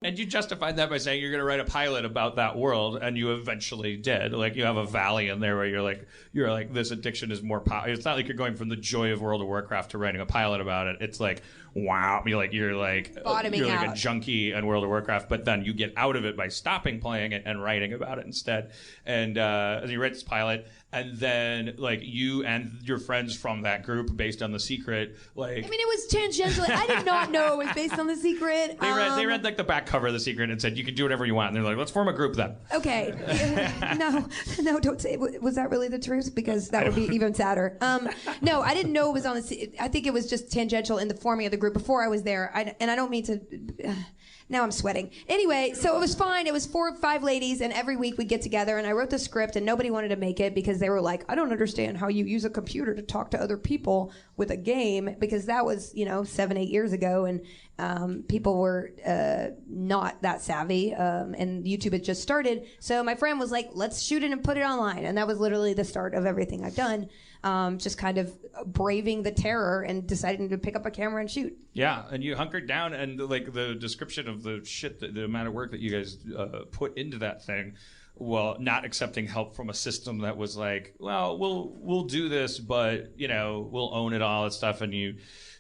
And you justified that by saying you're going to write a pilot about that world, and you eventually did. Like, you have a valley in there where you're like, this addiction is more powerful. It's not like you're going from the joy of World of Warcraft to writing a pilot about it. It's like, wow, you're like a junkie in World of Warcraft, but then you get out of it by stopping playing it and writing about it instead. And you write this pilot, and then like you and your friends from that group, based on The Secret, like, I mean, it was tangentially. I did not know it was based on The Secret. They read like the back cover of The Secret and said you can do whatever you want. And they're like, let's form a group then. Okay, no, don't say. Was that really the truth? Because that would be even sadder. No, I didn't know it was on the. I think it was just tangential in the forming of the group before I was there. And I don't mean to. Now I'm sweating. Anyway, so it was fine. It was 4 or 5 ladies, and every week we'd get together, and I wrote the script, and nobody wanted to make it because they were like, I don't understand how you use a computer to talk to other people with a game, because that was, 7, 8 years ago, and people were not that savvy, and YouTube had just started. So my friend was like, let's shoot it and put it online, and that was literally the start of everything I've done. Just kind of braving the terror and deciding to pick up a camera and shoot. Yeah, and you hunkered down, and like the description of the shit, the amount of work that you guys put into that thing, well, not accepting help from a system that was like, well, we'll do this, but we'll own it all and stuff, and you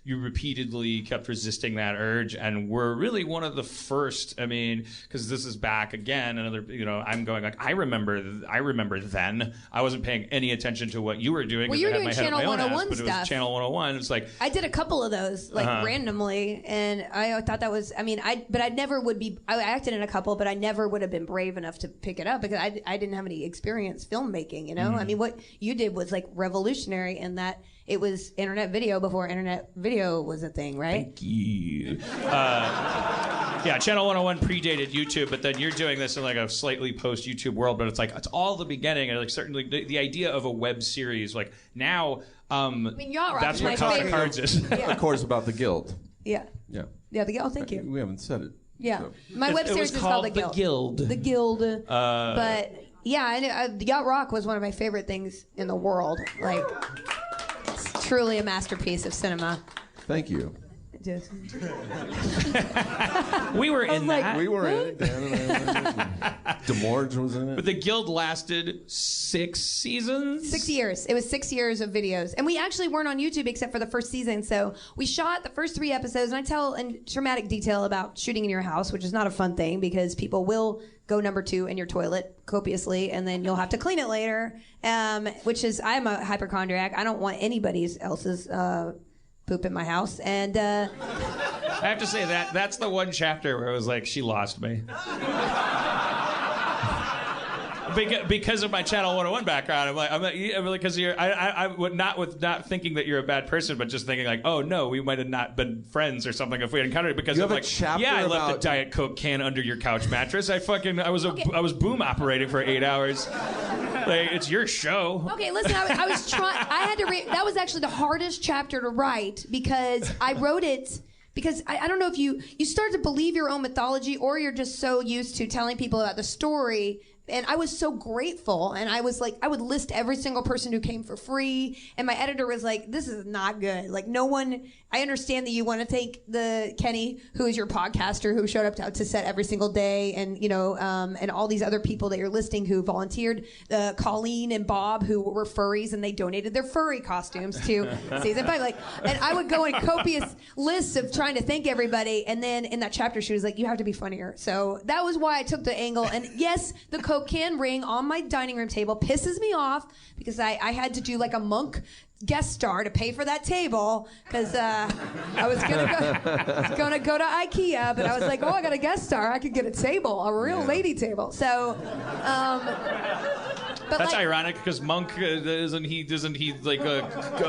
repeatedly kept resisting that urge, and we're really one of the first. I mean, because this is back again, another. I'm going like, I remember then I wasn't paying any attention to what you were doing. Well, you were doing Channel 101 but stuff. It was Channel 101. It's like I did a couple of those randomly, and I thought that was. I mean, but I never would be. I acted in a couple, but I never would have been brave enough to pick it up because I didn't have any experience filmmaking. I mean, what you did was like revolutionary in that. It was internet video before internet video was a thing, right? Thank you. Yeah, Channel 101 predated YouTube, but then you're doing this in like a slightly post-YouTube world, but it's like, it's all the beginning, and like certainly the idea of a web series, like now, I mean, Yacht Rock that's what House of Cards is. Yeah. Of course, about the Guild. Yeah. Yeah. Yeah, the Guild, thank you. We haven't said it. Yeah. So. My web series is called The Guild. The Guild. But, yeah, Yacht Rock was one of my favorite things in the world. Like... truly a masterpiece of cinema. Thank you. We were in that. We were in it. Dan and I. DeMorge was in it. But the Guild lasted 6 seasons? 6 years. It was 6 years of videos. And we actually weren't on YouTube except for the first season. So we shot the first 3 episodes, and I tell in dramatic detail about shooting in your house, which is not a fun thing because people will go number 2 in your toilet copiously, and then you'll have to clean it later, which is, I'm a hypochondriac. I don't want anybody else's poop in my house. And I have to say that's the one chapter where it was like, she lost me. Because of my Channel 101 background, I'm like, because I would not thinking that you're a bad person, but just thinking like, oh no, we might have not been friends or something if we had encountered it. Because you of like, yeah, I left a Diet Coke can under your couch mattress. I was boom operating for 8 hours. Like, it's your show. Okay, listen, I was trying. I had to read. That was actually the hardest chapter to write because I wrote it. Because I don't know if you start to believe your own mythology, or you're just so used to telling people about the story. And I was so grateful, and I was like, I would list every single person who came for free, and my editor was like, this is not good. Like, no one, I understand that you want to thank the Kenny, who is your podcaster, who showed up to set every single day, and, and all these other people that you're listing who volunteered, Colleen and Bob, who were furries, and they donated their furry costumes to season 5. Like, and I would go in copious lists of trying to thank everybody, and then in that chapter, she was like, you have to be funnier. So that was why I took the angle, and yes, the Coke can ring on my dining room table pisses me off because I had to do like a Monk guest star to pay for that table because I was gonna go to IKEA, but I was like, oh, I got a guest star, I could get a table, a real lady table. So but that's like, ironic because Monk isn't he like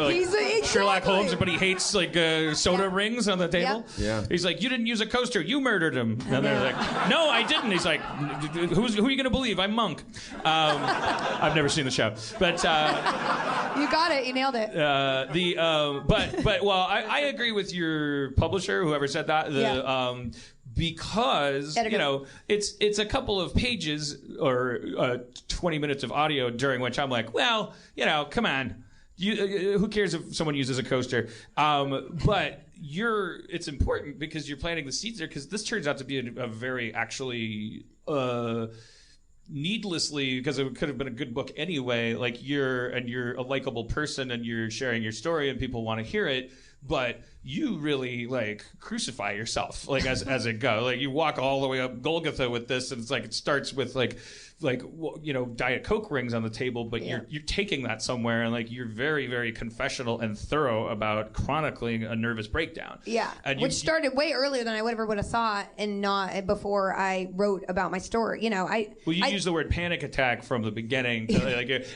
he's Sherlock Holmes, but he hates like soda rings on the table. Yeah. He's like, you didn't use a coaster, you murdered him. And they're like, no, I didn't. He's like, who are you gonna believe? I'm Monk. I've never seen the show, but you got it. You nailed it. But I agree with your publisher, whoever said that. Because it's a couple of pages or 20 minutes of audio during which I'm like, well, come on, who cares if someone uses a coaster? But it's important because you're planting the seeds there, because this turns out to be a very actually needlessly, because it could have been a good book anyway, like you're a likable person and you're sharing your story and people want to hear it, but you really like crucify yourself like as it go. Like you walk all the way up Golgotha with this, and it's like it starts with like Diet Coke rings on the table, but you're taking that somewhere, and like you're very, very confessional and thorough about chronicling a nervous breakdown. Yeah, and which started way earlier than I would have thought, and not before I wrote about my story. You use the word panic attack from the beginning,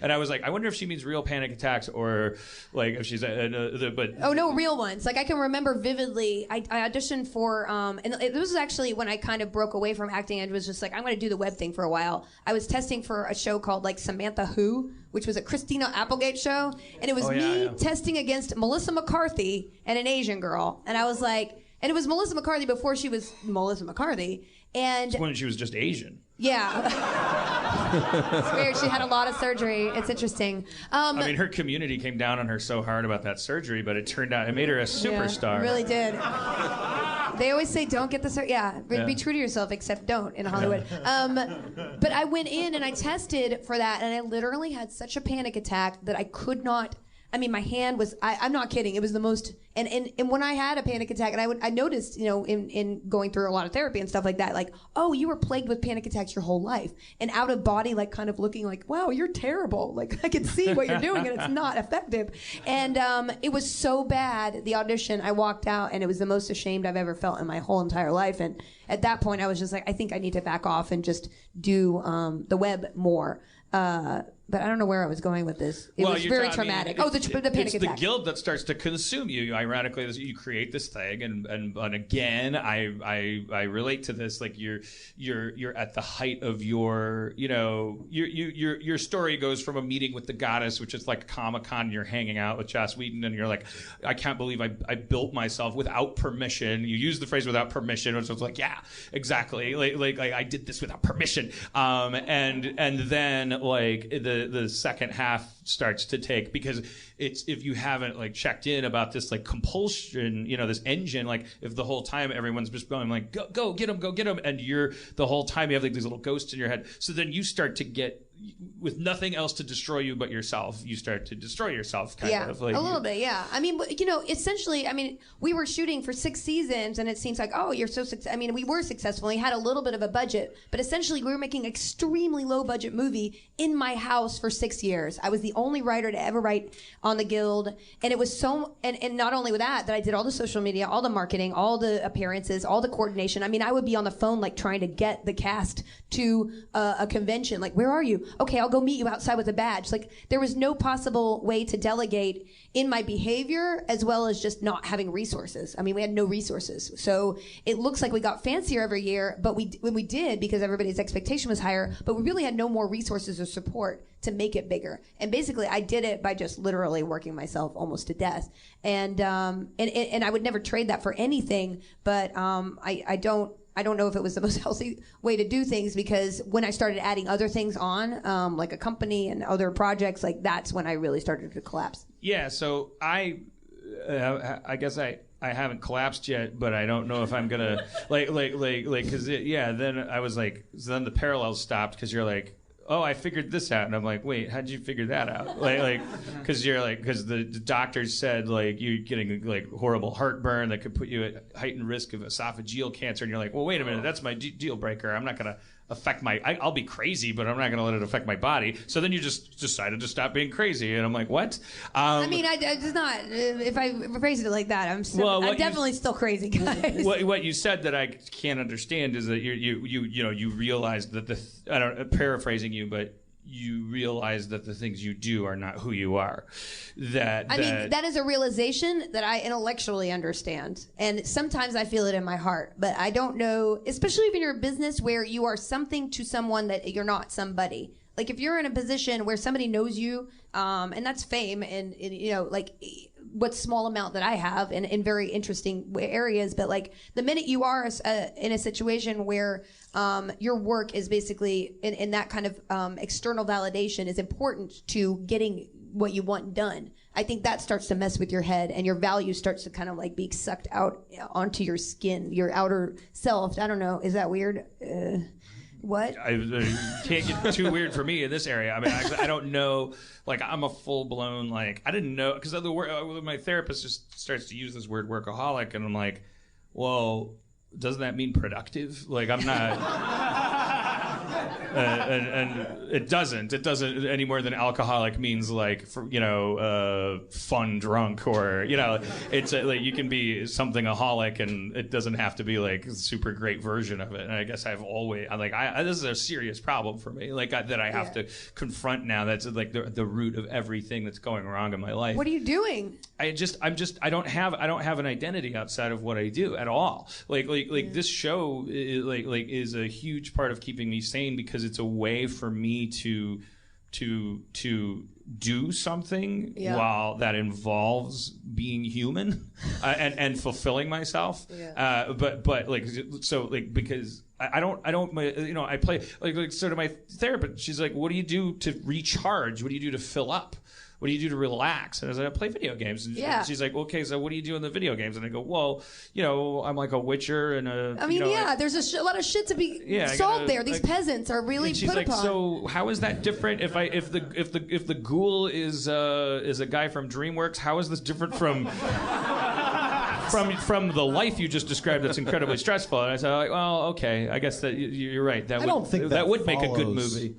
and I was like, I wonder if she means real panic attacks or like if she's but oh no, real ones. Like I can remember vividly. I auditioned for and this was actually when I kind of broke away from acting and was just like, I'm going to do the web thing for a while. I was testing for a show called like Samantha Who, which was a Christina Applegate show, and it was testing against Melissa McCarthy and an Asian girl, and I was like, and it was Melissa McCarthy before she was Melissa McCarthy, and when she was just Asian. Yeah. It's weird. She had a lot of surgery. It's interesting. I mean, her community came down on her so hard about that surgery, but it turned out it made her a superstar. Yeah, it really did. They always say don't get the surgery. Yeah, be true to yourself, except don't in Hollywood. But I went in and I tested for that, and I literally had such a panic attack that I could not. I mean, my hand was, I'm not kidding. It was the most, and when I had a panic attack, and I noticed, in going through a lot of therapy and stuff like that, like, oh, you were plagued with panic attacks your whole life. And out of body, like kind of looking like, wow, you're terrible. Like I can see what you're doing and it's not effective. And it was so bad, the audition, I walked out and it was the most ashamed I've ever felt in my whole entire life. And at that point I was just like, I think I need to back off and just do the web more. But I don't know where I was going with this. It was very traumatic. The panic attack. It's the guilt that starts to consume you. Ironically, you create this thing, and again, I relate to this. Like you're at the height of your story goes from a meeting with the goddess, which is like Comic-Con. You're hanging out with Joss Whedon, and you're like, I can't believe I built myself without permission. You use the phrase without permission, which was like, yeah, exactly. Like I did this without permission. And then like the second half starts to take, because it's, if you haven't like checked in about this like compulsion, this engine, like if the whole time everyone's just going like go get him, and you're the whole time you have like these little ghosts in your head, so then you start to get, with nothing else to destroy you but yourself, you start to destroy yourself kind of. Like, a little bit, yeah. I mean, essentially, we were shooting for 6 seasons, and it seems like, oh, you're so successful. I mean, we were successful. We had a little bit of a budget, but essentially we were making an extremely low-budget movie in my house for 6 years. I was the only writer to ever write on the Guild, and it was so, and not only with that I did all the social media, all the marketing, all the appearances, all the coordination. I mean, I would be on the phone like trying to get the cast to a convention, like, where are you? Okay, I'll go meet you outside with a badge. Like, there was no possible way to delegate in my behavior, as well as just not having resources. I mean, we had no resources. So it looks like we got fancier every year, but we did, because everybody's expectation was higher, but we really had no more resources or support to make it bigger. And basically, I did it by just literally working myself almost to death. And I would never trade that for anything, but I don't know if it was the most healthy way to do things, because when I started adding other things on, like a company and other projects, like that's when I really started to collapse. Yeah, so I guess I haven't collapsed yet, but I don't know if I'm gonna because then I was like, so then the parallels stopped, because you're like, oh, I figured this out, and I'm like, wait, how'd you figure that out? Because the doctors said like you're getting like horrible heartburn that could put you at heightened risk of esophageal cancer, and you're like, well, wait a minute, that's my deal breaker. I'm not gonna affect I'll be crazy, but I'm not gonna let it affect my body. So then you just decided to stop being crazy, and I'm like, what? I mean, I just not. If I phrased it like that, I'm definitely still crazy, guys. What you said that I can't understand is that you realized that paraphrasing you, but you realize that the things you do are not who you are. That is a realization that I intellectually understand. And sometimes I feel it in my heart. But I don't know, especially if you're in a business where you are something to someone that you're not somebody. Like if you're in a position where somebody knows you, and that's fame, and like what small amount that I have in very interesting areas, but like the minute you are in a situation where your work is basically in that kind of external validation is important to getting what you want done. I think that starts to mess with your head, and your value starts to kind of like be sucked out onto your skin, your outer self. I don't know. Is that weird? What? I can't get too weird for me in this area. I mean, I don't know. Like, I'm a full-blown, like, I didn't know, because my therapist just starts to use this word workaholic, and I'm like, well, doesn't that mean productive? Like, I'm not... and it doesn't any more than alcoholic means like fun drunk, or it's like you can be something aholic and it doesn't have to be like a super great version of it. And I guess this is a serious problem for me, like that I have to confront now. That's like the root of everything that's going wrong in my life. What are you doing? I don't have an identity outside of what I do at all. Like this show is a huge part of keeping me sane, because it's a way for me to do something while that involves being human and fulfilling myself. But because I play so to my therapist, she's like, what do you do to recharge? What do you do to fill up? What do you do to relax? And I was like, I play video games. And she's like, okay, so what do you do in the video games? And I go, well, I'm like a witcher and a... I mean, there's a lot of shit to be solved there. These peasants are really put upon. She's like, so how is that different? If the ghoul is a guy from DreamWorks, how is this different from the life you just described that's incredibly stressful? And I said, like, well, okay, I guess that you're right. That would make a good movie.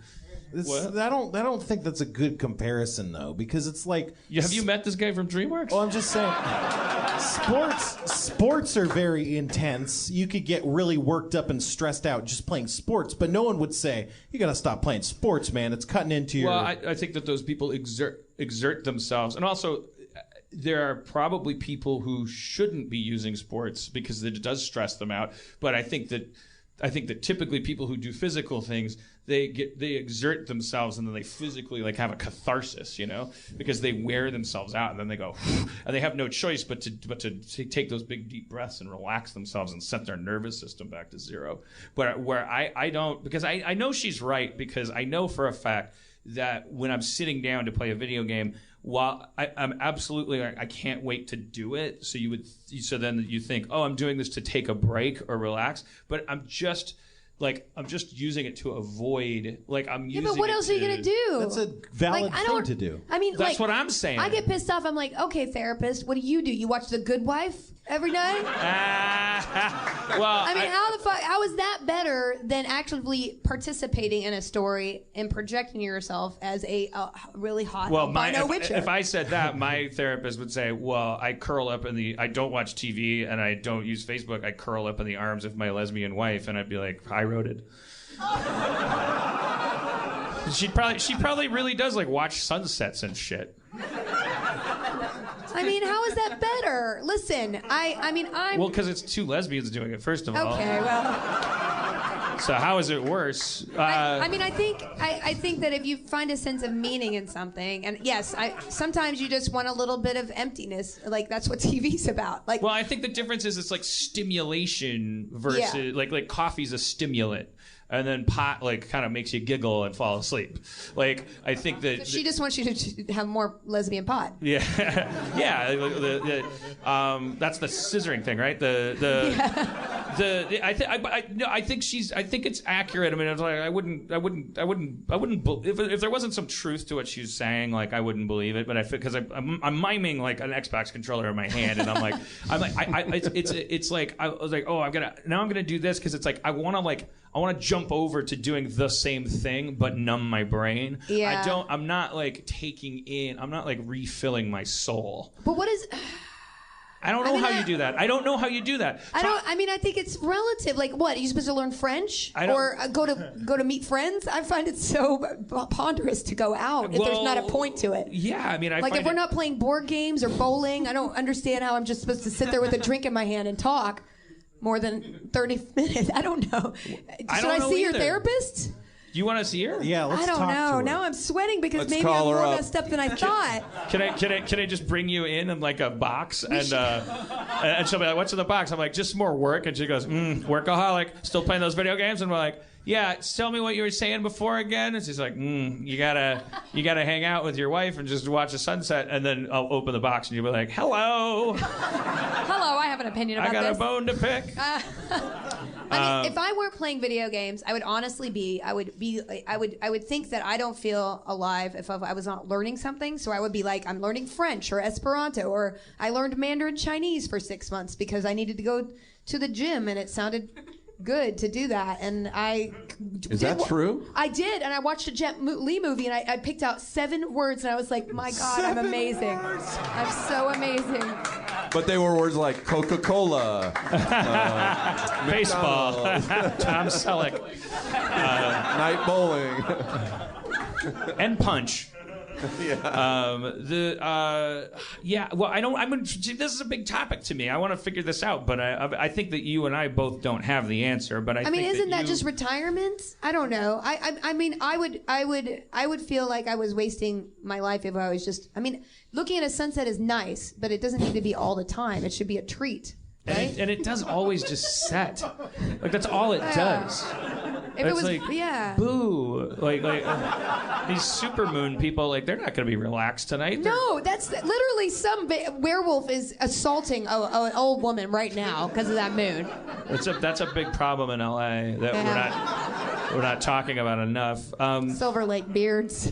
I don't think that's a good comparison, though, because it's like... Have you met this guy from DreamWorks? Well, I'm just saying, sports are very intense. You could get really worked up and stressed out just playing sports, but no one would say, you got to stop playing sports, man. It's cutting into your... Well, I think that those people exert themselves. And also, there are probably people who shouldn't be using sports because it does stress them out. But I think that typically people who do physical things, they exert themselves and then they physically like have a catharsis, because they wear themselves out and then they go, and they have no choice but to take those big deep breaths and relax themselves and set their nervous system back to zero. But where I don't, because I know she's right, because I know for a fact that when I'm sitting down to play a video game, while I'm absolutely like, I can't wait to do it. So then you think, oh, I'm doing this to take a break or relax, but I'm just using it to avoid, like I'm using it. Yeah, but what else are you gonna do? That's a valid thing to do. I mean, that's what I'm saying. I get pissed off. I'm like, okay, therapist, what do? You watch The Good Wife every night? Well, I mean, how is that better than actually participating in a story and projecting yourself as a really hot albino witcher? If I said that, my therapist would say, well, I curl up I don't watch TV and I don't use Facebook. I curl up in the arms of my lesbian wife, and I'd be like, I wrote it. She probably really does like watch sunsets and shit. I mean, how is that better? Listen, I'm... Well, because it's two lesbians doing it, first of all. Okay, well... So how is it worse? I think that if you find a sense of meaning in something, and yes, sometimes you just want a little bit of emptiness. Like, that's what TV's about. Like, well, I think the difference is it's like stimulation versus... Like coffee's a stimulant. And then pot like kind of makes you giggle and fall asleep. Like I think that she just wants you to have more lesbian pot. Yeah, yeah. That's the scissoring thing, right? I think it's accurate. I mean, it's like I wouldn't. If there wasn't some truth to what she was saying, like I wouldn't believe it. But because I'm miming like an Xbox controller in my hand, and I was like, oh, I'm gonna do this because it's like I want to jump over to doing the same thing but numb my brain. Yeah. I'm not like I'm not like refilling my soul. But what is... I don't know how you do that. I don't know how you do that. I think it's relative. Like, what? Are you supposed to learn French? Or go to meet friends? I find it so ponderous to go out if there's not a point to it. Yeah, I mean, if we're not playing board games or bowling, I don't understand how I'm just supposed to sit there with a drink in my hand and talk more than 30 minutes. I don't know. Should I see your therapist? Do you want to see her? Yeah, let's I don't talk to know. her. Now I'm sweating because Let's maybe I'm call her more up. messed up than I thought. Can I just bring you in like a box and she'll be like, "What's in the box?" I'm like, "Just more work." And she goes, "Workaholic, still playing those video games?" And we're like, "Yeah, tell me what you were saying before again." And she's like, "You gotta hang out with your wife and just watch the sunset." And then I'll open the box and you'll be like, "Hello, Hello, I have an opinion about I got this. a bone to pick." I mean, if I weren't playing video games, I would honestly be. I would think that I don't feel alive if I was not learning something. So I would be like, I'm learning French or Esperanto, or I learned Mandarin Chinese for 6 months because I needed to go to the gym and it sounded good to do that. And Is that true? I did, and I watched a Jet Li movie, and I picked out 7 words, and I was like, my God, I'm amazing. I'm so amazing. But they were words like Coca-Cola, Baseball, Tom Selleck, night bowling. and punch. Yeah. Well, I don't. This is a big topic to me. I want to figure this out, but I think that you and I both don't have the answer. But I mean, think isn't that you, just retirement? I don't know. I mean, I would feel like I was wasting my life if I was just. I mean, looking at a sunset is nice, but it doesn't need to be all the time. It should be a treat, right? and it does always just set. Like that's all it does. If It's it was, like, yeah. Boo. Like these supermoon people, like they're not going to be relaxed tonight. No, that's literally some werewolf is assaulting an old woman right now because of that moon. That's a big problem in LA that we're not talking about enough. Silver Lake beards.